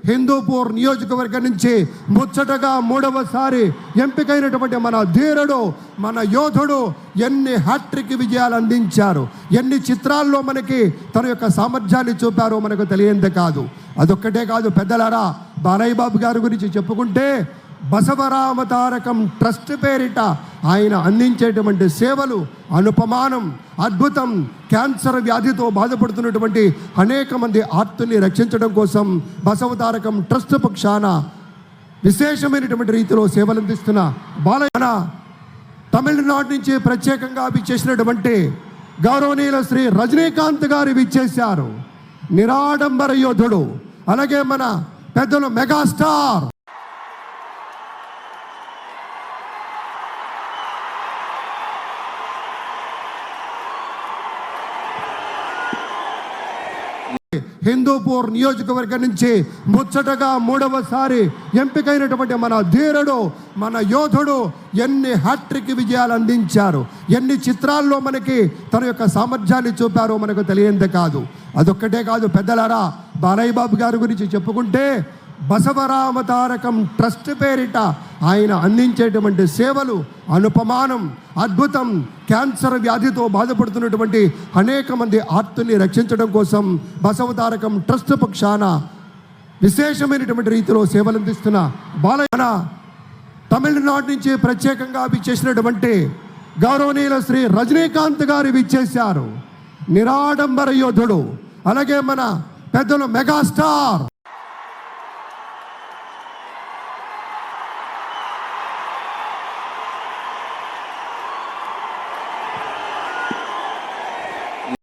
హిందూపూర్ నియోజకవర్గం నుంచి ముచ్చటగా మూడవసారి ఎంపికైనటువంటి మన ధీరుడు, మన యోధుడు ఎన్ని హ్యాట్రిక్ విజయాలు అందించారు, ఎన్ని చిత్రాల్లో మనకి తన యొక్క సామర్థ్యాన్ని చూపారో మనకు తెలియందే కాదు. అదొక్కటే కాదు పెద్దలారా, బాలయ్య బాబు గారి గురించి చెప్పుకుంటే బసవరామ తారకం ట్రస్ట్ పేరిట ఆయన అందించేటువంటి సేవలు అనుపమానం, అద్భుతం. క్యాన్సర్ వ్యాధితో బాధపడుతున్నటువంటి అనేక మంది ఆర్తుల్ని రక్షించడం కోసం బసవ తారకం ట్రస్ట్ పక్షాన విశేషమైనటువంటి రీతిలో సేవలు అందిస్తున్న బాలయ్య తమిళనాడు నుంచి ప్రత్యేకంగా విచ్చేసినటువంటి గౌరవనీయుల శ్రీ రజనీకాంత్ గారు విచ్చేశారు. నిరాడంబర యోధుడు, అలాగే మన పెద్దలు మెగాస్టార్ హిందూపూర్ నియోజకవర్గం నుంచి ముచ్చటగా మూడవసారి ఎంపికైనటువంటి మన ధీరుడు, మన యోధుడు ఎన్ని హ్యాట్రిక్ విజయాలు అందించారు, ఎన్ని చిత్రాల్లో మనకి తన యొక్క సామర్థ్యాన్ని చూపారో మనకు తెలియందే కాదు. అదొక్కటే కాదు పెద్దలారా, బాలయ్య బాబు గారి గురించి చెప్పుకుంటే బసవరామ తారకం ట్రస్ట్ పేరిట ఆయన అందించేటువంటి సేవలు అనుపమానం, అద్భుతం. క్యాన్సర్ వ్యాధితో బాధపడుతున్నటువంటి అనేక మంది ఆర్తుల్ని రక్షించడం కోసం బసవ తారకం ట్రస్ట్ పక్షాన విశేషమైనటువంటి రీతిలో సేవలు అందిస్తున్న బాలయ్య తమిళనాడు నుంచి ప్రత్యేకంగా విచ్చేసినటువంటి గౌరవనీయుల శ్రీ రజనీకాంత్ గారు విచ్చేశారు. నిరాడంబర యోధుడు, అలాగే మన పెద్దలు మెగాస్టార్